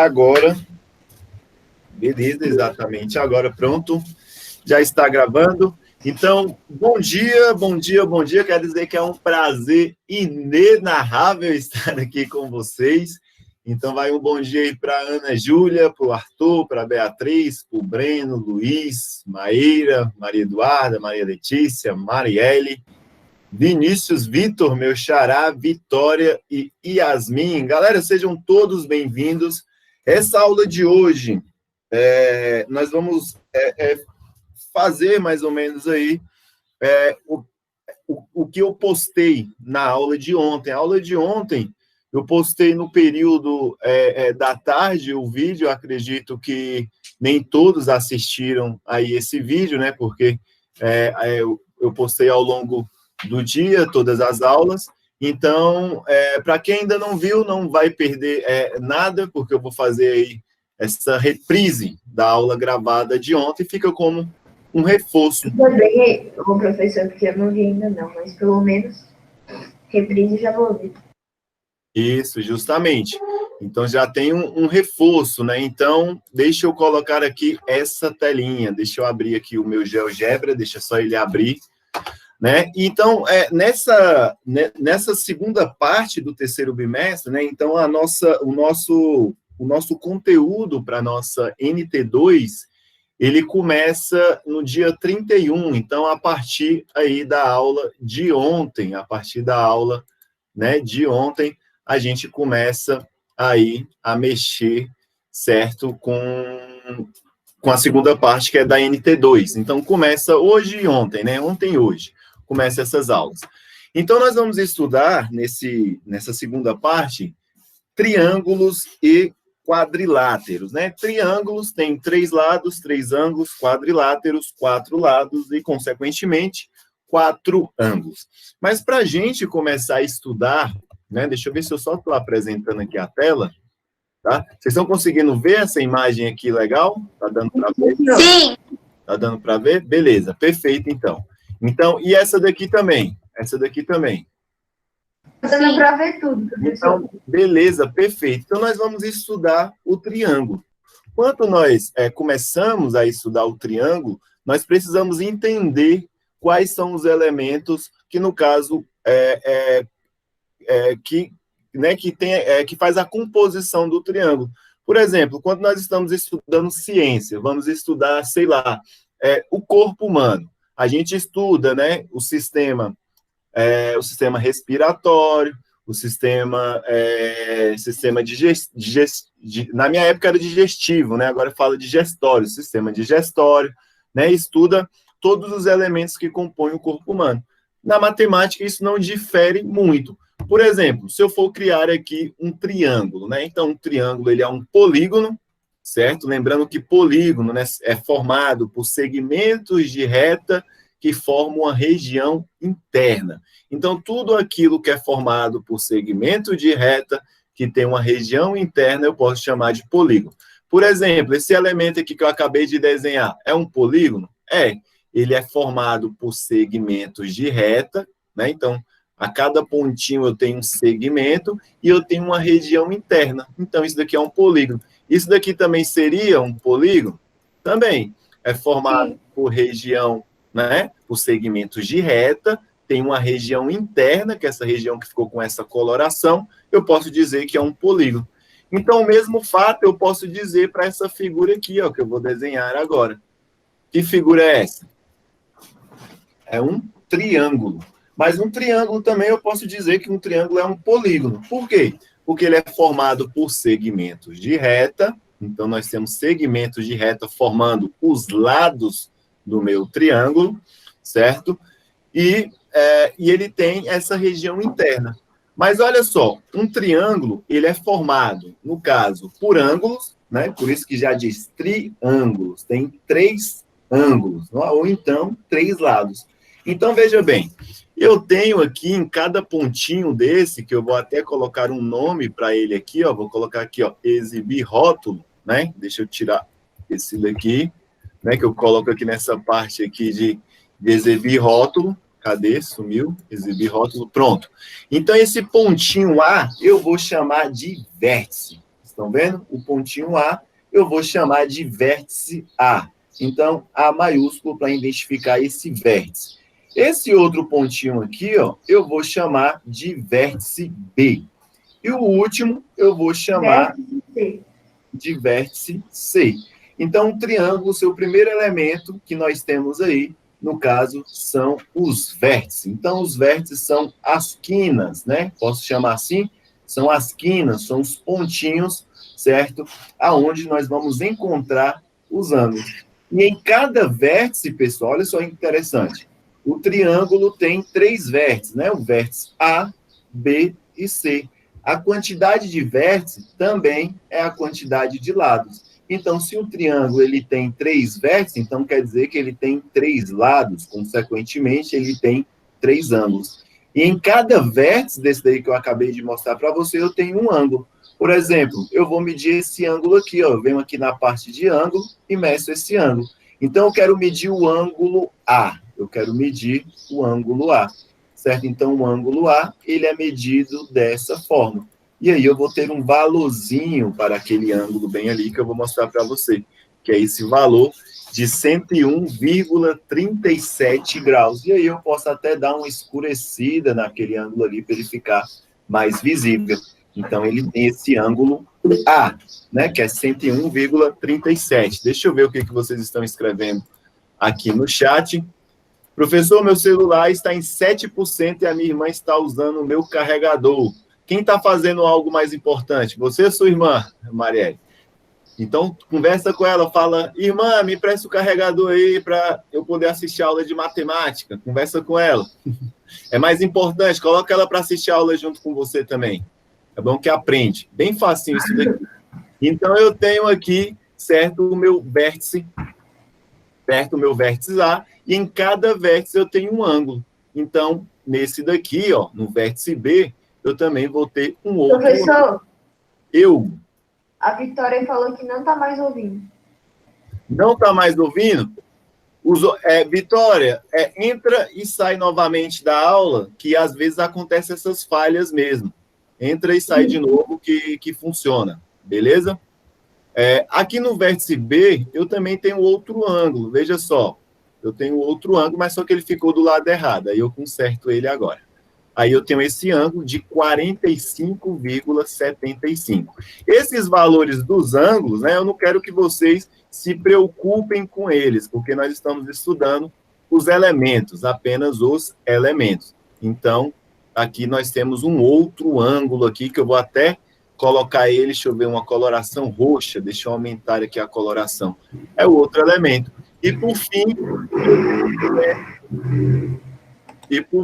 agora. Beleza, exatamente. Agora pronto. Já está gravando. Então, bom dia, bom dia, bom dia. Quero dizer que é um prazer inenarrável estar aqui com vocês. Então, vai um bom dia aí para a Ana Júlia, para o Arthur, para a Beatriz, para o Breno, Luiz, Maíra, Maria Eduarda, Maria Letícia, Marielle, Vinícius, Vitor, meu xará, Vitória e Yasmin. Galera, sejam todos bem-vindos. Essa aula de hoje, nós vamos fazer mais ou menos aí o que eu postei na aula de ontem. A aula de ontem, eu postei no período da tarde o vídeo, eu acredito que nem todos assistiram aí esse vídeo, né, porque eu postei ao longo do dia, todas as aulas. Então, para quem ainda não viu, não vai perder nada, porque eu vou fazer aí essa reprise da aula gravada de ontem, fica como um reforço. Também, o professor, porque eu não vi ainda não, mas pelo menos reprise já vou ouvir. Isso, justamente. Então, já tem um reforço, né? Então, deixa eu colocar aqui essa telinha, deixa eu abrir aqui o meu GeoGebra, deixa só ele abrir, né? Então, nessa segunda parte do terceiro bimestre, né? Então, o nosso conteúdo para a nossa NT2, ele começa no dia 31, então, a partir aí da aula de ontem, a partir da aula, né, de ontem, a gente começa aí a mexer, certo, com a segunda parte, que é da NT2. Então, começa hoje e ontem, né? Ontem e hoje, começa essas aulas. Então, nós vamos estudar, nessa segunda parte, triângulos e quadriláteros, né? Triângulos tem 3 lados, 3 ângulos, quadriláteros, 4 lados e, consequentemente, 4 ângulos. Mas para a gente começar a estudar, né? Deixa eu ver se eu só estou apresentando aqui a tela, tá? Vocês estão conseguindo ver essa imagem aqui legal? Tá dando para ver? Sim! Tá dando para ver? Beleza, perfeito, então. Então, e essa daqui também? Essa daqui também. Tá dando para ver tudo, professor. Então, beleza, perfeito. Então, nós vamos estudar o triângulo. Quando nós começamos a estudar o triângulo, nós precisamos entender quais são os elementos que, no caso, que faz a composição do triângulo. Por exemplo, quando nós estamos estudando ciência, vamos estudar, sei lá, o corpo humano. A gente estuda, né, o sistema respiratório, o sistema na minha época era digestivo, né? Agora fala digestório, sistema digestório, né? Estuda todos os elementos que compõem o corpo humano. Na matemática, isso não difere muito. Por exemplo, se eu for criar aqui um triângulo, né? Então, um triângulo ele é um polígono, certo? Lembrando que polígono, né, é formado por segmentos de reta que formam uma região interna. Então, tudo aquilo que é formado por segmento de reta, que tem uma região interna, eu posso chamar de polígono. Por exemplo, esse elemento aqui que eu acabei de desenhar, é um polígono? Ele é formado por segmentos de reta, né? Então, a cada pontinho eu tenho um segmento e eu tenho uma região interna. Então, isso daqui é um polígono. Isso daqui também seria um polígono? Também. É formado por região, né, os segmentos de reta, tem uma região interna, que é essa região que ficou com essa coloração, eu posso dizer que é um polígono. Então, o mesmo fato eu posso dizer para essa figura aqui, ó, que eu vou desenhar agora. Que figura é essa? É um triângulo. Mas um triângulo também eu posso dizer que um triângulo é um polígono. Por quê? Porque ele é formado por segmentos de reta, então nós temos segmentos de reta formando os lados do meu triângulo, certo? E ele tem essa região interna. Mas olha só, um triângulo, ele é formado, no caso, por ângulos, né? Por isso que já diz triângulos, tem 3 ângulos, ou então 3 lados. Então, veja bem, eu tenho aqui em cada pontinho desse, que eu vou até colocar um nome para ele aqui, ó, vou colocar aqui, ó, exibir rótulo, né? Deixa eu tirar esse daqui, né, que eu coloco aqui nessa parte aqui de exibir rótulo. Cadê? Sumiu. Exibir rótulo. Pronto. Então, esse pontinho A, eu vou chamar de vértice. estão vendo? O pontinho A, eu vou chamar de vértice A. Então, A maiúsculo para identificar esse vértice. Esse outro pontinho aqui, ó, eu vou chamar de vértice B. E o último, eu vou chamar de vértice C. Então, o triângulo, seu primeiro elemento que nós temos aí, no caso, são os vértices. Então, os vértices são as quinas, né? Posso chamar assim? São as quinas, são os pontinhos, certo? Aonde nós vamos encontrar os ângulos. E em cada vértice, pessoal, olha só que interessante. O triângulo tem 3 vértices, né? O vértice A, B e C. A quantidade de vértices também é a quantidade de lados. Então, se o triângulo ele tem 3 vértices, então quer dizer que ele tem 3 lados. Consequentemente, ele tem 3 ângulos. E em cada vértice desse daí que eu acabei de mostrar para você, eu tenho um ângulo. Por exemplo, eu vou medir esse ângulo aqui, ó. Eu venho aqui na parte de ângulo e meço esse ângulo. Então, eu quero medir o ângulo A. Eu quero medir o ângulo A. Certo? Então, o ângulo A, ele é medido dessa forma. E aí eu vou ter um valorzinho para aquele ângulo bem ali que eu vou mostrar para você, que é esse valor de 101,37 graus. E aí eu posso até dar uma escurecida naquele ângulo ali para ele ficar mais visível. Então, ele tem esse ângulo A, né, que é 101,37. Deixa eu ver o que vocês estão escrevendo aqui no chat. Professor, meu celular está em 7% e a minha irmã está usando o meu carregador. Quem está fazendo algo mais importante? Você ou sua irmã, Marielle? Então, conversa com ela, fala, irmã, me presta o carregador aí para eu poder assistir a aula de matemática. Conversa com ela. É mais importante, coloca ela para assistir a aula junto com você também. É bom que aprende. Bem facinho isso daqui. Então, eu tenho aqui, certo, o meu vértice, certo, o meu vértice A, e em cada vértice eu tenho um ângulo. Então, nesse daqui, ó, no vértice B, eu também vou ter um outro. Professor, eu. A Vitória falou que não está mais ouvindo. Não está mais ouvindo? Vitória, entra e sai novamente da aula, que às vezes acontecem essas falhas mesmo. Entra e sai de novo, que funciona. Beleza? Aqui no vértice B, eu também tenho outro ângulo. Veja só. Eu tenho outro ângulo, mas só que ele ficou do lado errado. Aí eu conserto ele agora. Aí eu tenho esse ângulo de 45,75. Esses valores dos ângulos, né, eu não quero que vocês se preocupem com eles, porque nós estamos estudando os elementos, apenas os elementos. Então, aqui nós temos um outro ângulo aqui, que eu vou até colocar ele, deixa eu ver, uma coloração roxa, deixa eu aumentar aqui a coloração. É o outro elemento. E, por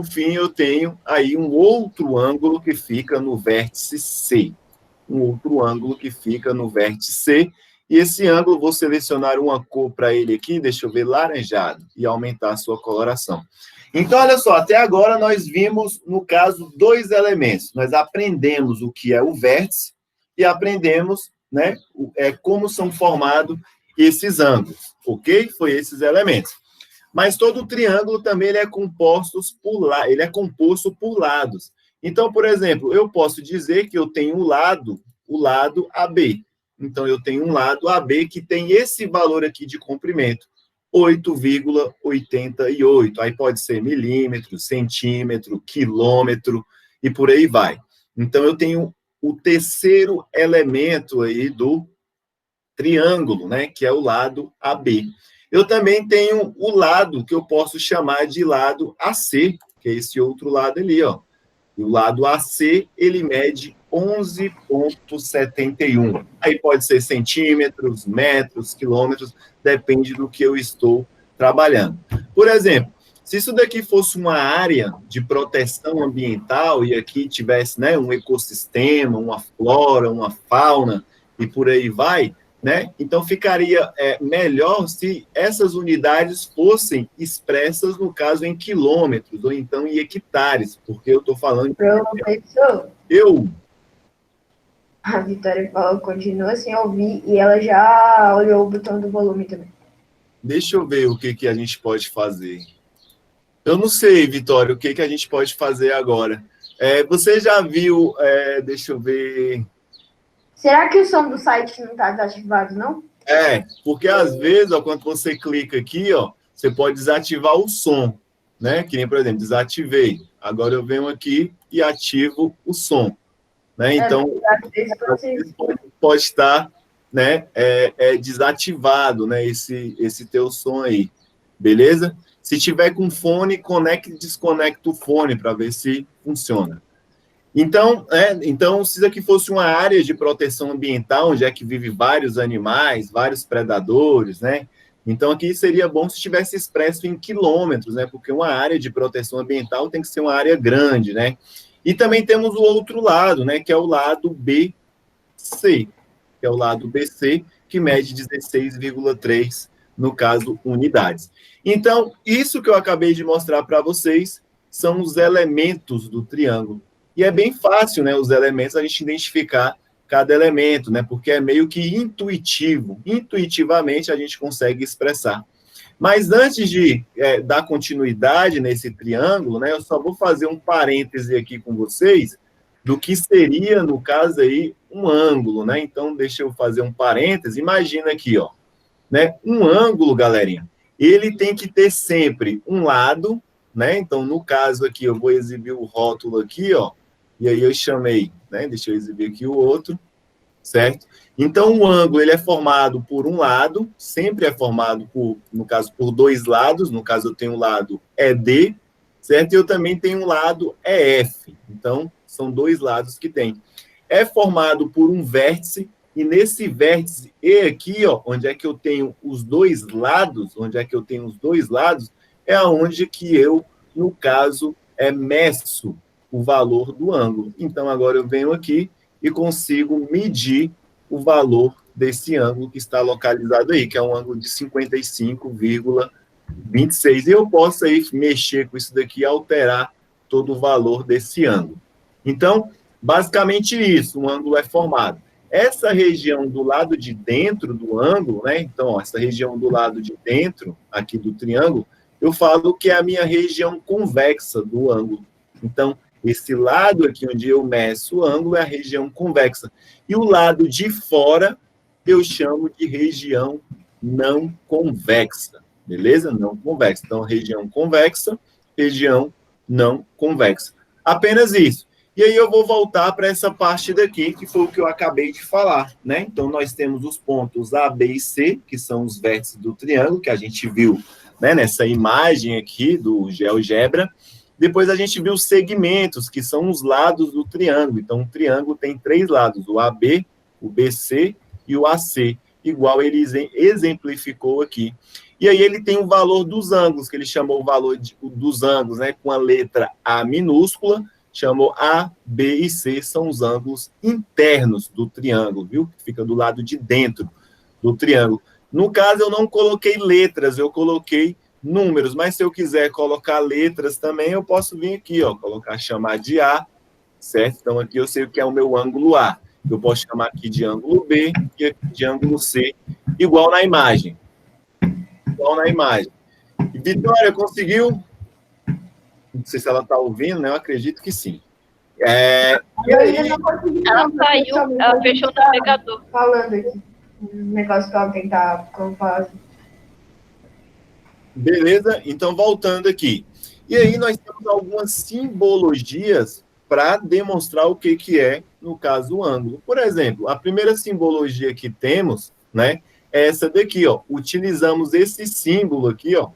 fim, eu tenho aí um outro ângulo que fica no vértice C. Um outro ângulo que fica no vértice C. E esse ângulo, vou selecionar uma cor para ele aqui, deixa eu ver, laranjado, e aumentar a sua coloração. Então, olha só, até agora nós vimos, no caso, 2 elementos. Nós aprendemos o que é o vértice e aprendemos, né, como são formados esses ângulos, ok? Foi esses elementos. Mas todo triângulo também ele é composto por lados. Então, por exemplo, eu posso dizer que eu tenho o lado AB. Então, eu tenho um lado AB que tem esse valor aqui de comprimento, 8,88. Aí pode ser milímetro, centímetro, quilômetro e por aí vai. Então, eu tenho o terceiro elemento aí do triângulo, né, que é o lado AB. Eu também tenho o lado que eu posso chamar de lado AC, que é esse outro lado ali, ó. E o lado AC, ele mede 11,71. Aí pode ser centímetros, metros, quilômetros, depende do que eu estou trabalhando. Por exemplo, se isso daqui fosse uma área de proteção ambiental e aqui tivesse, né, um ecossistema, uma flora, uma fauna e por aí vai, né? Então, ficaria melhor se essas unidades fossem expressas, no caso, em quilômetros, ou então em hectares, porque eu estou falando... Professor, a Vitória falou, continua sem ouvir, e ela já olhou o botão do volume também. Deixa eu ver o que a gente pode fazer. Eu não sei, Vitória, o que a gente pode fazer agora. Você já viu... deixa eu ver... Será que o som do site não está desativado, não? Porque às vezes, ó, quando você clica aqui, ó, você pode desativar o som, né? Que nem, por exemplo, desativei. Agora eu venho aqui e ativo o som, né? Então, pode estar, né, desativado, né, esse teu som aí, beleza? Se tiver com fone, conecta e desconecta o fone para ver se funciona. Então, se isso aqui fosse uma área de proteção ambiental, onde é que vive vários animais, vários predadores, né? Então, aqui seria bom se estivesse expresso em quilômetros, né? Porque uma área de proteção ambiental tem que ser uma área grande, né? E também temos o outro lado, né? Que é o lado BC, que é o lado BC, que mede 16,3, no caso, unidades. Então, isso que eu acabei de mostrar para vocês são os elementos do triângulo. E é bem fácil, né, os elementos, a gente identificar cada elemento, né, porque é meio que intuitivo. Intuitivamente, a gente consegue expressar. Mas antes de dar continuidade nesse triângulo, né, eu só vou fazer um parêntese aqui com vocês do que seria, no caso aí, um ângulo, né? Então, deixa eu fazer um parêntese. Imagina aqui, ó, né? Um ângulo, galerinha, ele tem que ter sempre um lado, né? Então, no caso aqui, eu vou exibir o rótulo aqui, ó, e aí eu chamei, né? Deixa eu exibir aqui o outro, certo? Então, o ângulo, ele é formado por um lado, sempre é formado por, no caso, por dois lados, no caso eu tenho um lado ED, certo? E eu também tenho um lado EF, então, são dois lados que tem. É formado por um vértice, e nesse vértice E aqui, ó, onde é que eu tenho os dois lados, é aonde que eu, no caso, meço o valor do ângulo. Então, agora eu venho aqui e consigo medir o valor desse ângulo que está localizado aí, que é um ângulo de 55,26. E eu posso aí mexer com isso daqui e alterar todo o valor desse ângulo. Então, basicamente isso, um ângulo é formado. Essa região do lado de dentro do ângulo, né? Então, ó, essa região do lado de dentro, aqui do triângulo, eu falo que é a minha região convexa do ângulo. Então, esse lado aqui onde eu meço o ângulo é a região convexa. E o lado de fora eu chamo de região não convexa, beleza? Não convexa. Então, região convexa, região não convexa. Apenas isso. E aí eu vou voltar para essa parte daqui, que foi o que eu acabei de falar, né? Então, nós temos os pontos A, B e C, que são os vértices do triângulo, que a gente viu, né, nessa imagem aqui do GeoGebra. Depois a gente viu os segmentos, que são os lados do triângulo. Então, o triângulo tem três lados, o AB, o BC e o AC, igual ele exemplificou aqui. E aí ele tem o valor dos ângulos, que ele chamou o valor dos ângulos, né, com a letra A minúscula, chamou A, B e C, são os ângulos internos do triângulo, viu? Que fica do lado de dentro do triângulo. No caso, eu não coloquei letras, eu coloquei números, mas se eu quiser colocar letras também, eu posso vir aqui, ó, chamar de A, certo? Então, aqui eu sei o que é o meu ângulo A. Eu posso chamar aqui de ângulo B e aqui de ângulo C, igual na imagem. Igual na imagem. E Vitória, conseguiu? Não sei se ela está ouvindo, né? Eu acredito que sim. Eu ainda não consegui. Ela saiu, ela fechou o navegador. Falando aqui. Um negócio para ela tentar falar. Beleza? Então, voltando aqui. E aí, nós temos algumas simbologias para demonstrar o que é, no caso, o ângulo. Por exemplo, a primeira simbologia que temos, né, é essa daqui, ó. Utilizamos esse símbolo aqui, ó,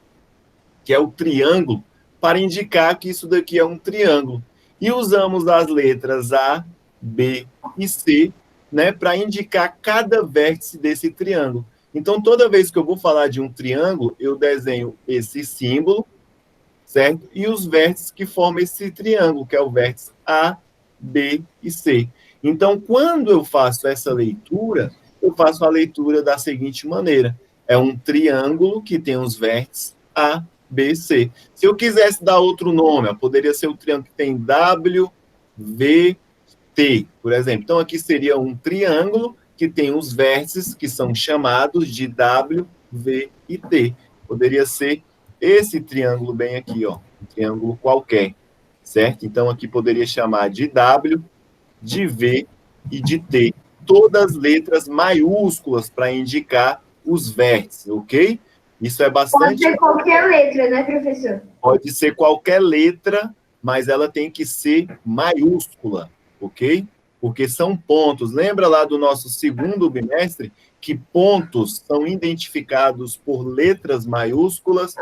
que é o triângulo, para indicar que isso daqui é um triângulo. E usamos as letras A, B e C, né, para indicar cada vértice desse triângulo. Então, toda vez que eu vou falar de um triângulo, eu desenho esse símbolo, certo? E os vértices que formam esse triângulo, que é o vértice A, B e C. Então, quando eu faço essa leitura, eu faço a leitura da seguinte maneira. É um triângulo que tem os vértices A, B, C. Se eu quisesse dar outro nome, poderia ser o triângulo que tem W, V, T, por exemplo. Então, aqui seria um triângulo que tem os vértices que são chamados de W, V e T. Poderia ser esse triângulo bem aqui, ó, um triângulo qualquer, certo? Então, aqui poderia chamar de W, de V e de T. todas letras maiúsculas para indicar os vértices, ok? Isso é bastante... Pode ser qualquer letra, né, professor? Pode ser qualquer letra, mas ela tem que ser maiúscula, ok? Porque são pontos. Lembra lá do nosso segundo bimestre que pontos são identificados por letras maiúsculas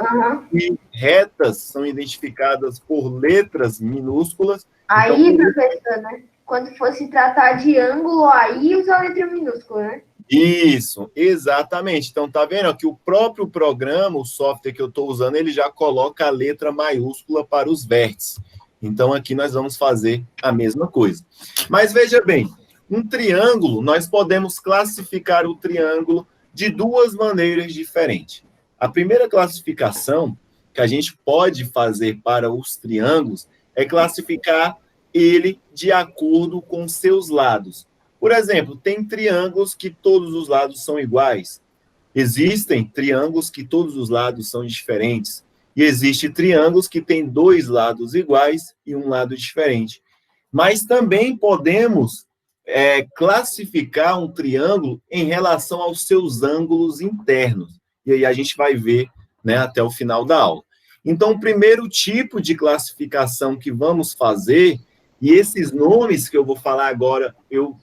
e retas são identificadas por letras minúsculas. Aí, então, professor, né? Quando fosse tratar de ângulo, aí usa a letra minúscula, né? Isso, exatamente. Então, tá vendo que o próprio programa, o software que eu estou usando, ele já coloca a letra maiúscula para os vértices. Então, aqui nós vamos fazer a mesma coisa. Mas veja bem, um triângulo, nós podemos classificar o triângulo de duas maneiras diferentes. A primeira classificação que a gente pode fazer para os triângulos é classificar ele de acordo com seus lados. Por exemplo, tem triângulos que todos os lados são iguais. Existem triângulos que todos os lados são diferentes. E existem triângulos que têm dois lados iguais e um lado diferente. Mas também podemos classificar um triângulo em relação aos seus ângulos internos. E aí a gente vai ver, né, até o final da aula. Então, o primeiro tipo de classificação que vamos fazer, e esses nomes que eu vou falar agora, eu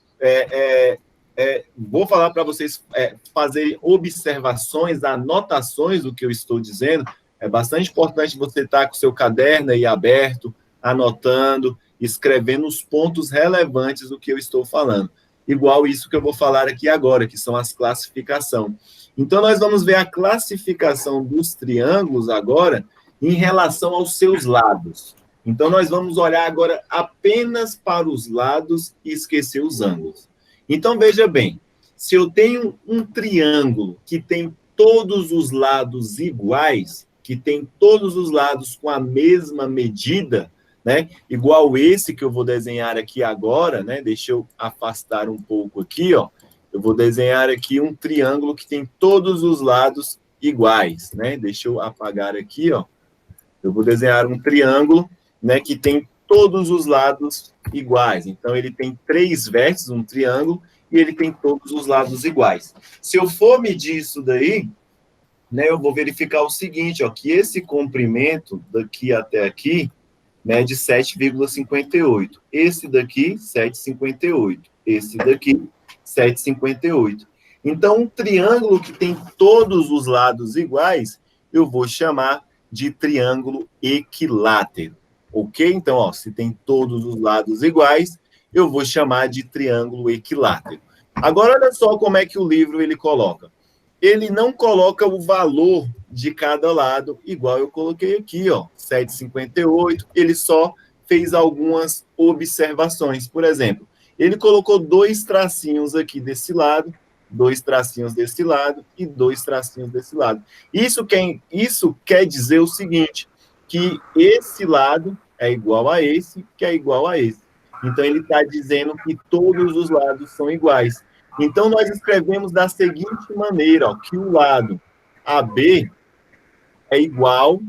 vou falar para vocês fazerem observações, anotações do que eu estou dizendo. É bastante importante você estar com o seu caderno aí aberto, anotando, escrevendo os pontos relevantes do que eu estou falando. Igual isso que eu vou falar aqui agora, que são as classificações. Então, nós vamos ver a classificação dos triângulos agora em relação aos seus lados. Então, nós vamos olhar agora apenas para os lados e esquecer os ângulos. Então, veja bem, se eu tenho um triângulo que tem todos os lados iguais, que tem todos os lados com a mesma medida, né? Igual esse que eu vou desenhar aqui agora, né? Deixa eu afastar um pouco aqui, ó. Eu vou desenhar aqui um triângulo que tem todos os lados iguais, né? Deixa eu apagar aqui, ó. Eu vou desenhar um triângulo, né, que tem todos os lados iguais. Então, ele tem 3 vértices, um triângulo, e ele tem todos os lados iguais. Se eu for medir isso daí, né, eu vou verificar o seguinte, ó, que esse comprimento daqui até aqui, né, de 7,58. Esse daqui, 7,58. Esse daqui, 7,58. Então, um triângulo que tem todos os lados iguais, eu vou chamar de triângulo equilátero. Ok? Então, ó, se tem todos os lados iguais, eu vou chamar de triângulo equilátero. Agora, olha só como é que o livro ele coloca. Ele não coloca o valor de cada lado, igual eu coloquei aqui, ó, 7,58. Ele só fez algumas observações. Por exemplo, ele colocou 2 tracinhos aqui desse lado, 2 tracinhos desse lado e 2 tracinhos desse lado. Isso quer dizer o seguinte, que esse lado é igual a esse, que é igual a esse. Então, ele está dizendo que todos os lados são iguais. Então, nós escrevemos da seguinte maneira, ó, que o lado AB é igual.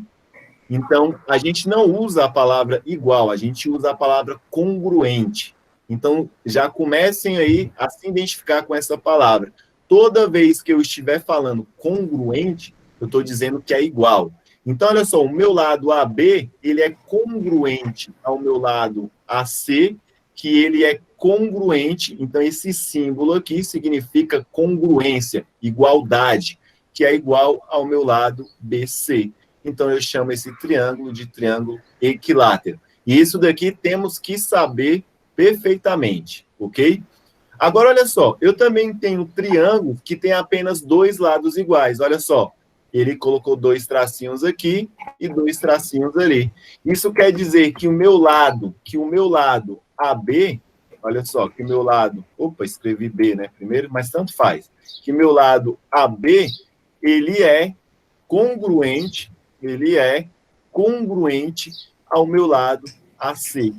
Então, a gente não usa a palavra igual, a gente usa a palavra congruente. Então, já comecem aí a se identificar com essa palavra. Toda vez que eu estiver falando congruente, eu estou dizendo que é igual. Então, olha só, o meu lado AB, ele é congruente ao meu lado AC, que ele é congruente. Então, esse símbolo aqui significa congruência, igualdade, que é igual ao meu lado BC. Então, eu chamo esse triângulo de triângulo equilátero. E isso daqui temos que saber perfeitamente, ok? Agora, olha só, eu também tenho triângulo que tem apenas 2 lados iguais. Olha só, ele colocou 2 tracinhos aqui e 2 tracinhos ali. Isso quer dizer que o meu lado AB, olha só, que o meu lado, escrevi B, né, primeiro, mas tanto faz, que meu lado AB, ele é congruente ao meu lado AC.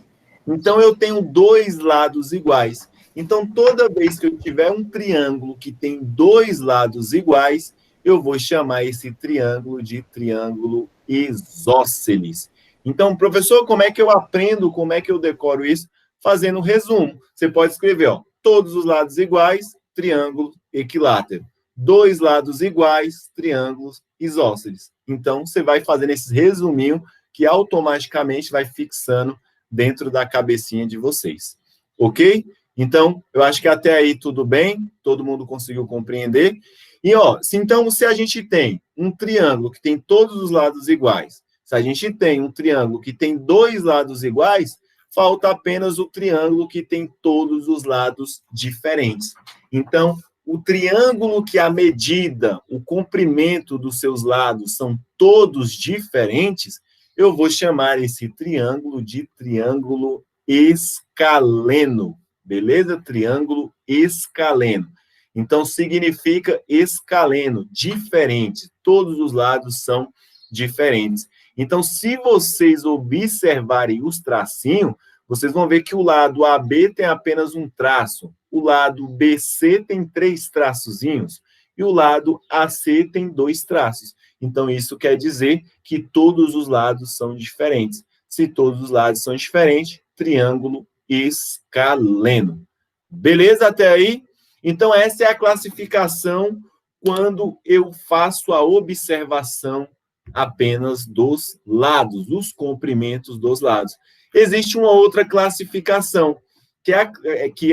Então, eu tenho 2 lados iguais. Então, toda vez que eu tiver um triângulo que tem 2 lados iguais, eu vou chamar esse triângulo de triângulo isósceles. Então, professor, como é que eu aprendo, como é que eu decoro isso? Fazendo um resumo. Você pode escrever, ó, todos os lados iguais, triângulo equilátero. 2 lados iguais, triângulos isósceles. Então, você vai fazendo esse resuminho que automaticamente vai fixando dentro da cabecinha de vocês. Ok? Então, eu acho que até aí tudo bem, todo mundo conseguiu compreender. E, então, se a gente tem um triângulo que tem todos os lados iguais, se a gente tem um triângulo que tem 2 lados iguais, falta apenas o triângulo que tem todos os lados diferentes. Então, o triângulo que a medida, o comprimento dos seus lados são todos diferentes, eu vou chamar esse triângulo de triângulo escaleno. Beleza? Triângulo escaleno. Então, significa escaleno, diferente. Todos os lados são diferentes. Então, se vocês observarem os tracinhos, vocês vão ver que o lado AB tem apenas um traço, o lado BC tem 3 traçozinhos e o lado AC tem 2 traços. Então, isso quer dizer que todos os lados são diferentes. Se todos os lados são diferentes, triângulo escaleno. Beleza até aí? Então, essa é a classificação quando eu faço a observação apenas dos lados, dos comprimentos dos lados. Existe uma outra classificação, que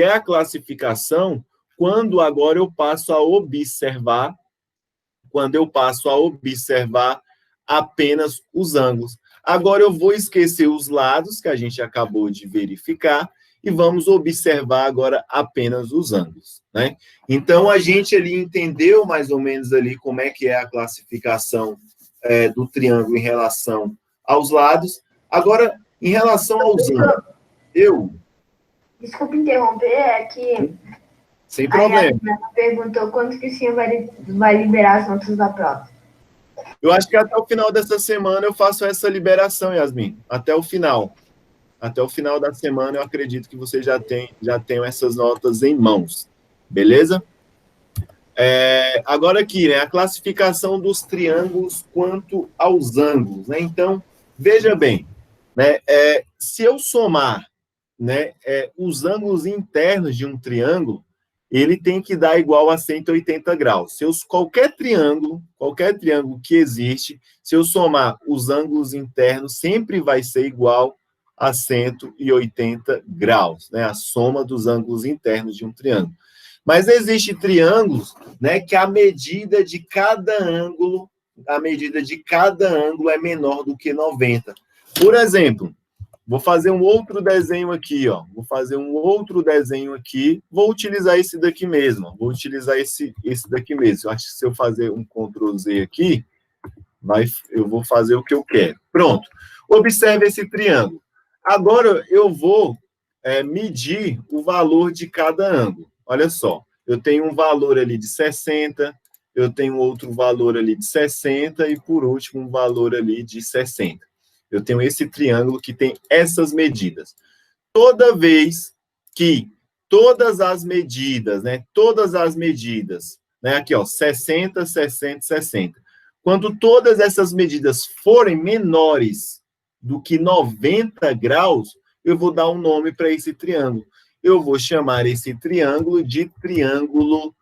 é a classificação quando agora eu passo a observar, apenas os ângulos. Agora eu vou esquecer os lados, que a gente acabou de verificar, e vamos observar agora apenas os ângulos, né? Então, a gente ali entendeu mais ou menos ali como é que é a classificação do triângulo em relação aos lados. Agora, em relação aos ângulos, Desculpa interromper, é que... Sem problema. A perguntou quando que o senhor vai liberar as notas da prova. Eu acho que até o final dessa semana eu faço essa liberação, Yasmin. Até o final. Até o final da semana eu acredito que vocês já tenham essas notas em mãos. Beleza? Agora aqui, né, a classificação dos triângulos quanto aos ângulos, né? Então, veja bem, né, se eu somar, né, os ângulos internos de um triângulo, ele tem que dar igual a 180 graus. Qualquer triângulo que existe, se eu somar os ângulos internos, sempre vai ser igual a 180 graus, né? A soma dos ângulos internos de um triângulo. Mas existem triângulos, né, que a medida de cada ângulo é menor do que 90. Por exemplo, vou fazer um outro desenho aqui, ó. Vou utilizar esse daqui mesmo, ó. Vou utilizar esse daqui mesmo. Eu acho que se eu fazer um Ctrl Z aqui, eu vou fazer o que eu quero. Pronto. Observe esse triângulo. Agora eu vou medir o valor de cada ângulo. Olha só, eu tenho um valor ali de 60, eu tenho outro valor ali de 60 e, por último, um valor ali de 60. Eu tenho esse triângulo que tem essas medidas. Toda vez que todas as medidas, né, aqui, ó, 60, 60, 60. Quando todas essas medidas forem menores do que 90 graus, eu vou dar um nome para esse triângulo. Eu vou chamar esse triângulo de triângulo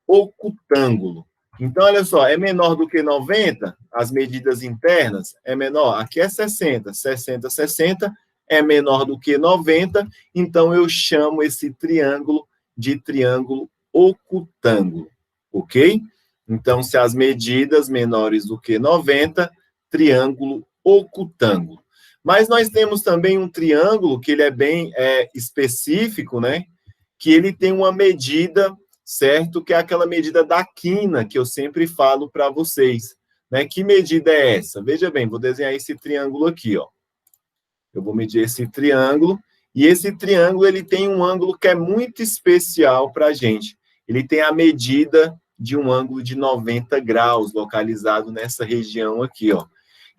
ocutângulo. Então, olha só, é menor do que 90, as medidas internas é menor. Aqui é 60, 60, 60, é menor do que 90, então eu chamo esse triângulo de triângulo ocutângulo, ok? Então, se as medidas menores do que 90, triângulo ocutângulo. Mas nós temos também um triângulo que ele é bem específico, né? Que ele tem uma medida, certo? Que é aquela medida da quina que eu sempre falo para vocês, né? Que medida é essa? Veja bem, vou desenhar esse triângulo aqui, ó. Eu vou medir esse triângulo, e esse triângulo ele tem um ângulo que é muito especial para a gente. Ele tem a medida de um ângulo de 90 graus, localizado nessa região aqui, ó.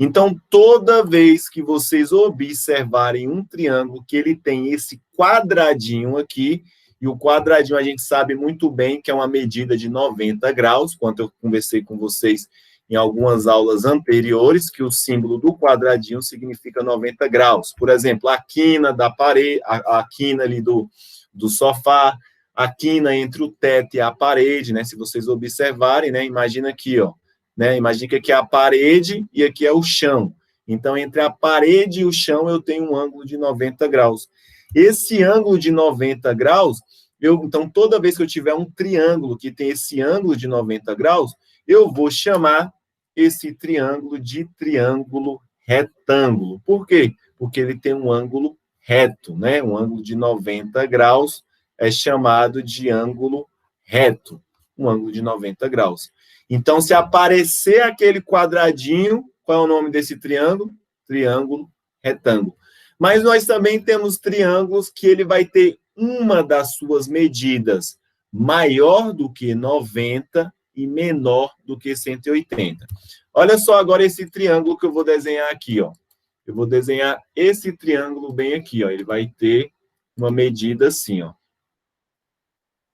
Então, toda vez que vocês observarem um triângulo que ele tem esse quadradinho aqui, e o quadradinho a gente sabe muito bem que é uma medida de 90 graus, quando eu conversei com vocês em algumas aulas anteriores, que o símbolo do quadradinho significa 90 graus. Por exemplo, a quina da parede, a quina ali do do sofá, a quina entre o teto e a parede, né? Se vocês observarem, né? Imagina aqui, ó, né? Imagina que aqui é a parede e aqui é o chão. Então, entre a parede e o chão, eu tenho um ângulo de 90 graus. Esse ângulo de 90 graus, então, toda vez que eu tiver um triângulo que tem esse ângulo de 90 graus, eu vou chamar esse triângulo de triângulo retângulo. Por quê? Porque ele tem um ângulo reto, né? Um ângulo de 90 graus é chamado de ângulo reto, um ângulo de 90 graus. Então, se aparecer aquele quadradinho, qual é o nome desse triângulo? Triângulo retângulo. Mas nós também temos triângulos que ele vai ter uma das suas medidas maior do que 90 e menor do que 180. Olha só agora esse triângulo que eu vou desenhar aqui, ó. Eu vou desenhar esse triângulo bem aqui, ó. Ele vai ter uma medida assim, ó.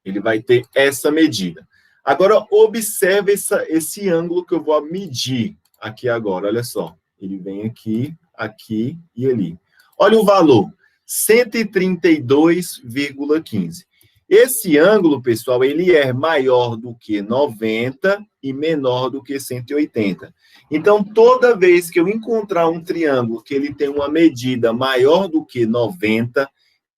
Ele vai ter essa medida. Agora, observe esse ângulo que eu vou medir aqui agora, olha só. Ele vem aqui, aqui e ali. Olha o valor, 132,15. Esse ângulo, pessoal, ele é maior do que 90 e menor do que 180. Então, toda vez que eu encontrar um triângulo que ele tem uma medida maior do que 90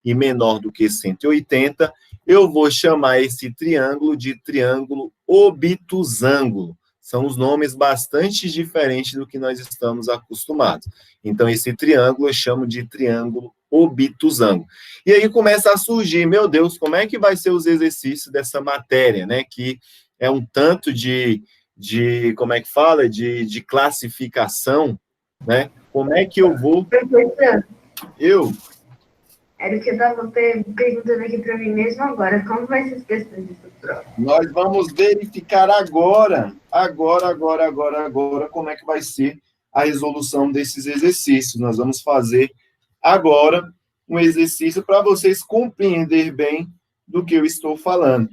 e menor do que 180, eu vou chamar esse triângulo de triângulo obtusângulo. São os nomes bastante diferentes do que nós estamos acostumados. Então, esse triângulo eu chamo de triângulo obtusângulo. E aí começa a surgir, meu Deus, como é que vai ser os exercícios dessa matéria, né? Que é um tanto de como é que fala? De classificação, né? Como é que eu vou... Eu... Era o que eu estava perguntando aqui para mim mesmo agora. Como vai ser as questões de estrutura? Nós vamos verificar agora, como é que vai ser a resolução desses exercícios. Nós vamos fazer agora um exercício para vocês compreenderem bem do que eu estou falando.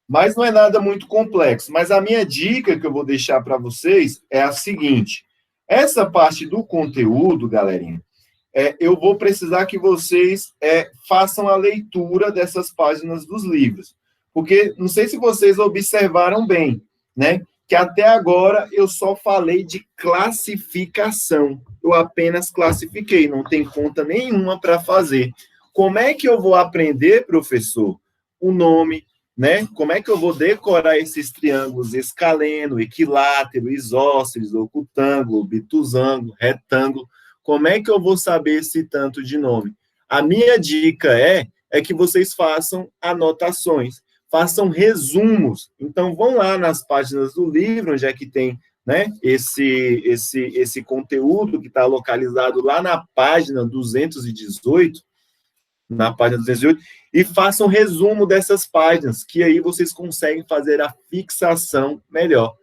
Mas não é nada muito complexo. Mas a minha dica que eu vou deixar para vocês é a seguinte. Essa parte do conteúdo, galerinha, eu vou precisar que vocês façam a leitura dessas páginas dos livros. Porque, não sei se vocês observaram bem, né? Que até agora eu só falei de classificação. Eu apenas classifiquei, não tem conta nenhuma para fazer. Como é que eu vou aprender, professor, o nome, né? Como é que eu vou decorar esses triângulos escaleno, equilátero, isósceles, ocutângulo, obtusângulo, retângulo? Como é que eu vou saber esse tanto de nome? A minha dica é que vocês façam anotações, façam resumos. Então, vão lá nas páginas do livro, onde é que tem, né, esse conteúdo que está localizado lá na página 218, e façam resumo dessas páginas, que aí vocês conseguem fazer a fixação melhor.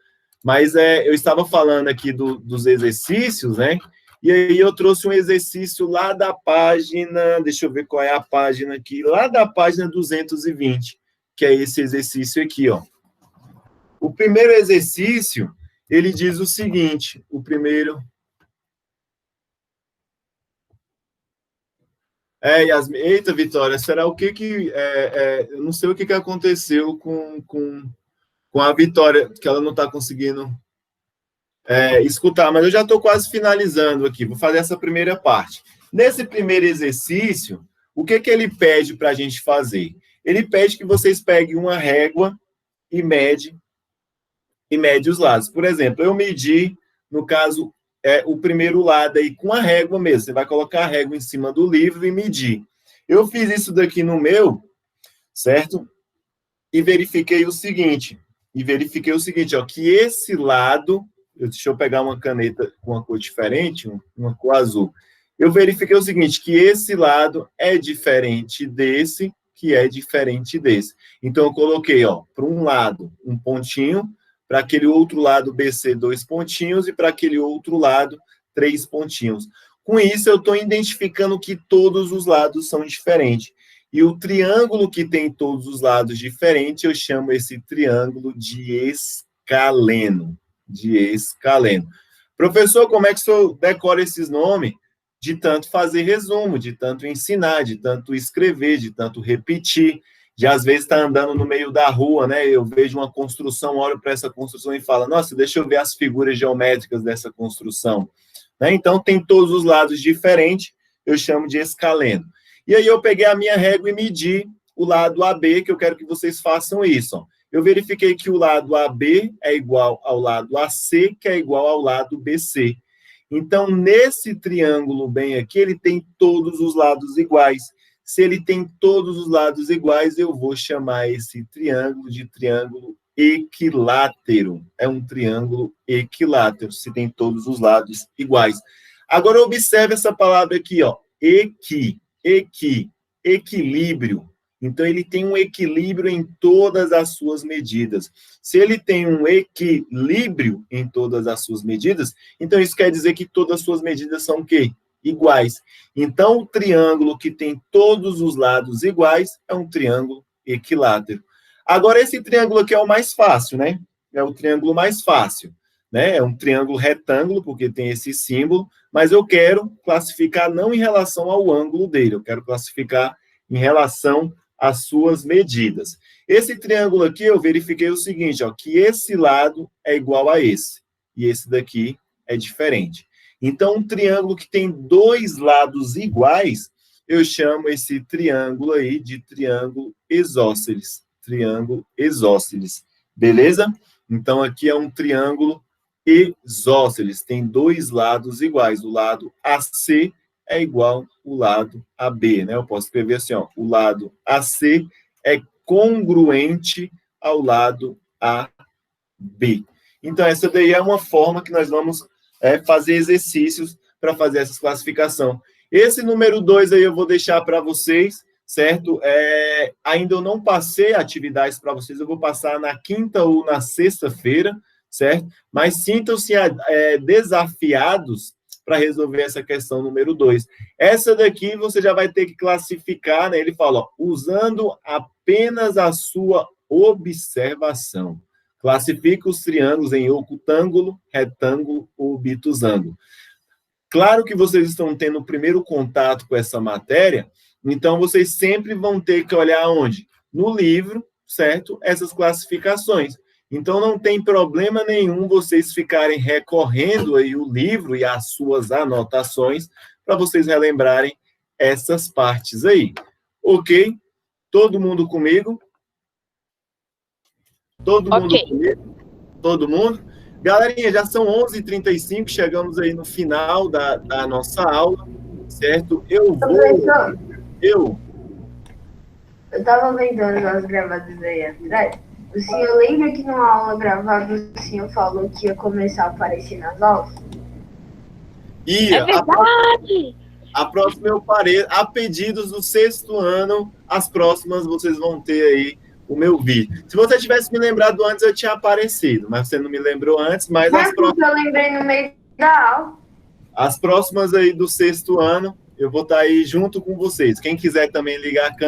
Mas eu estava falando aqui dos exercícios, né? E aí eu trouxe um exercício lá da página, deixa eu ver qual é a página aqui, lá da página 220, que é esse exercício aqui, ó. O primeiro exercício, ele diz o seguinte, Yasmin, eita, Vitória, será o que eu não sei o que aconteceu com a Vitória, que ela não está conseguindo escutar, mas eu já estou quase finalizando aqui, vou fazer essa primeira parte. Nesse primeiro exercício, o que ele pede para a gente fazer? Ele pede que vocês peguem uma régua e mede os lados. Por exemplo, eu medi, no caso, o primeiro lado aí com a régua mesmo. Você vai colocar a régua em cima do livro e medir. Eu fiz isso daqui no meu, certo? E verifiquei o seguinte, ó, que esse lado... Deixa eu pegar uma caneta com uma cor diferente, uma cor azul. Eu verifiquei o seguinte, que esse lado é diferente desse, que é diferente desse. Então, eu coloquei, ó, para um lado, um pontinho, para aquele outro lado, BC, 2 pontinhos, e para aquele outro lado, 3 pontinhos. Com isso, eu estou identificando que todos os lados são diferentes. E o triângulo que tem todos os lados diferentes, eu chamo esse triângulo de escaleno. Professor, como é que o senhor decora esses nomes? de tanto fazer resumo, de tanto ensinar, de tanto escrever, de tanto repetir, de às vezes estar andando no meio da rua, né? Eu vejo uma construção, olho para essa construção e falo, nossa, deixa eu ver as figuras geométricas dessa construção. Né? Então, tem todos os lados diferentes, eu chamo de escaleno. E aí eu peguei a minha régua e medi o lado AB, que eu quero que vocês façam isso. Ó. Eu verifiquei que o lado AB é igual ao lado AC, que é igual ao lado BC. Então, nesse triângulo bem aqui, ele tem todos os lados iguais. Se ele tem todos os lados iguais, eu vou chamar esse triângulo de triângulo equilátero. É um triângulo equilátero, se tem todos os lados iguais. Agora, observe essa palavra aqui, ó, equilíbrio. Então, ele tem um equilíbrio em todas as suas medidas. Se ele tem um equilíbrio em todas as suas medidas, então isso quer dizer que todas as suas medidas são o quê? Iguais. Então, o triângulo que tem todos os lados iguais é um triângulo equilátero. Agora, esse triângulo aqui é o mais fácil, né? É o triângulo mais fácil, né? É um triângulo retângulo, porque tem esse símbolo, mas eu quero classificar não em relação ao ângulo dele, eu quero classificar em relação às suas medidas. Esse triângulo aqui, eu verifiquei o seguinte, ó, que esse lado é igual a esse, e esse daqui é diferente. Então, um triângulo que tem dois lados iguais, eu chamo esse triângulo aí de triângulo isósceles. Triângulo isósceles. Beleza? Então, aqui é um triângulo isósceles. Tem dois lados iguais. O lado AC é igual ao lado AB, né? Eu posso escrever assim, ó. O lado AC é congruente ao lado AB. Então, essa daí é uma forma que nós vamos fazer exercícios para fazer essa classificação. Esse número 2 aí eu vou deixar para vocês, certo? Ainda eu não passei atividades para vocês, eu vou passar na quinta ou na sexta-feira, certo? Mas sintam-se desafiados para resolver essa questão número 2. Essa daqui você já vai ter que classificar, né? Ele fala, ó, usando apenas a sua observação. Classifica os triângulos em ocutângulo, retângulo ou obtusângulo. Claro que vocês estão tendo o primeiro contato com essa matéria, então vocês sempre vão ter que olhar onde? No livro, certo? Essas classificações. Então não tem problema nenhum vocês ficarem recorrendo aí o livro e as suas anotações para vocês relembrarem essas partes aí. Ok? Todo mundo comigo? Todo mundo comigo? Todo mundo? Galerinha, já são 11h35, chegamos aí no final da nossa aula, certo? Eu estava vendo as gravadas aí atrás. O senhor lembra que numa aula gravada o senhor falou que ia começar a aparecer nas aulas? É verdade! A próxima eu parei, a pedidos do sexto ano, as próximas vocês vão ter aí o meu vídeo. Se você tivesse me lembrado antes, eu tinha aparecido, mas você não me lembrou antes, mas as próximas... eu lembrei no meio da aula. As próximas aí do sexto ano, eu vou estar aí junto com vocês. Quem quiser também ligar a câmera,